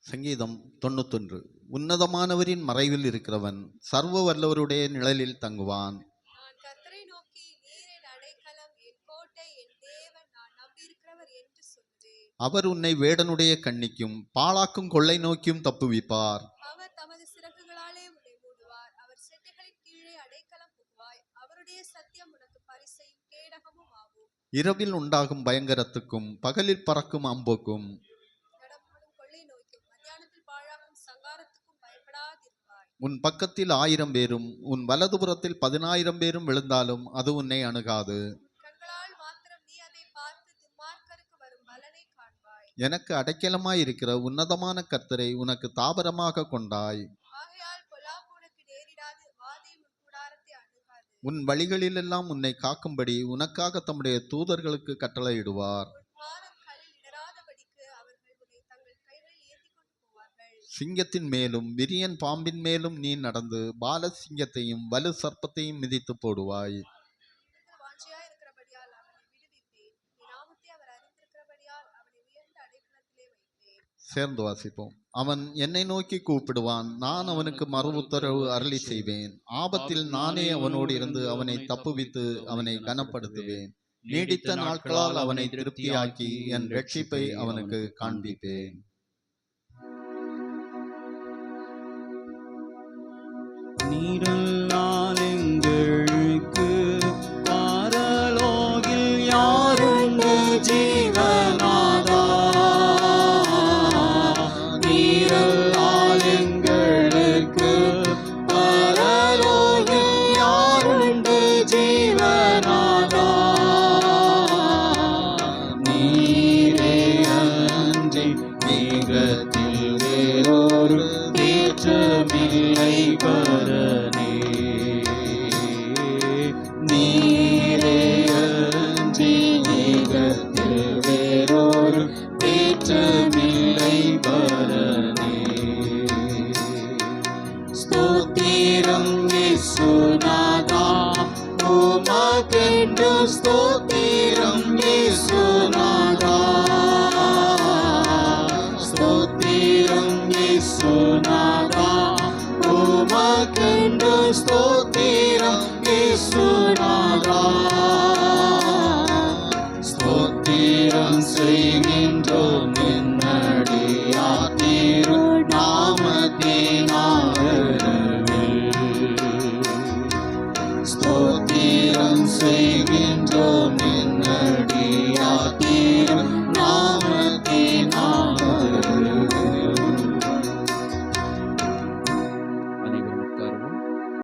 சங்கீதம் 91. உன்னதமானவரின் மறைவில் இருக்கிறவன் சர்வ வல்லவருடைய நிழலில் தங்குவான். நான் கர்த்தரை நோக்கி, நீர் என் அடைக்கலம், என் கோட்டை, என் தேவன், நான் நம்பியிருக்கிறவர் என்று சொல்லுவேன். அவர் உன்னை வேடனுடைய கண்ணிக்கும் பாழாக்கும் கொள்ளை நோக்கியும் தப்புவிப்பார். அவர் தமது சிறகுகளாலே உன்னை மூடுவார். அவர் செட்டைகளின் கீழே அடைக்கலம் புகுவாய். அவருடைய சத்தியம் உனக்கு பரிசையும் கேடகமும் ஆகும். இரவில் உண்டாகும் பயங்கரத்துக்கும் பகலில் பறக்கும் அம்புக்கும் நடமாடும் கொள்ளை நோய்க்கும் மத்தியானத்தில் பாழாக்கும் சங்காரத்துக்கும் பயப்படாதிருப்பாய். உன் பக்கத்தில் 1000 பேரும் உன் வலதுபுறத்தில் 10,000 பேரும் விழுந்தாலும் அது உன்னை அணுகாது. கண்களால் மாத்திரம் நீ அதை பார்த்து துன்மார்க்கருக்கு வரும் பலனை காண்பாய். எனக்கு அடைக்கலமாயிருக்கிற உன்னதமான கர்த்தரை உனக்கு தாபரமாக கொண்டாய். ஆகையால் பொல்லாப்பு உனக்கு நேரிடாது, வாதை உன் கூடாரத்தை அணுகாது. உன் வழிகளிலெல்லாம் உன்னை காக்கும்படி உனக்காக தம்முடைய தூதர்களுக்கு கட்டளையிடுவார். உன் பாதம் கல்லில் இடராதபடிக்கு அவர்கள் உன்னை தங்கள் கைகளில் ஏந்திக் கொண்டு போவார்கள். சிங்கத்தின் மேலும் விரியன் பாம்பின் மேலும் நீ நடந்து பால சிங்கத்தையும் வலு சர்ப்பத்தையும் மிதித்து போடுவாய். வாஞ்சியாய் இருக்கிறபடியால் அவனை விடுவிப்பேன். என் நாமத்தை அவர் அறிந்திருக்கிறபடியால் அவனை உயர்ந்த அடைக்கலத்திலே வைப்பேன். சேர்ந்து வாசிப்போம். அவன் என்னை நோக்கி கூப்பிடுவான், நான் அவனுக்கு மறு உத்தரவு அருளி செய்வேன். ஆபத்தில் நானே அவனோடு இருந்து அவனை தப்புவித்து அவனை கனப்படுத்துவேன். நீடித்த நாட்களால் அவனை திருப்தியாக்கி என் ரட்சிப்பை அவனுக்கு காண்பிப்பேன். நீரல்லால் எங்களுக்கு பரலோகில் யாருண்டு ஜீவநாதா? நீரல்லால் எங்களுக்கு பரலோகில் யாருண்டு ஜீவநாதா? நீரே அன்றி நீகத்தில் வேறொரு தேற்றமில்லை பரனே. நீரே அன்றி நீகத்தில் வேறொரு தேற்றமில்லை பரனே. ஸ்தோத்திரம் இயேசுநாதா, உமக்கென்று ஸ்தோத்திரம் இயேசுநாதா. ஸ்தோத்திரம் இயேசுநாதா, உமக்கென்று ஸ்தோத்திரம் இயேசுநாதா.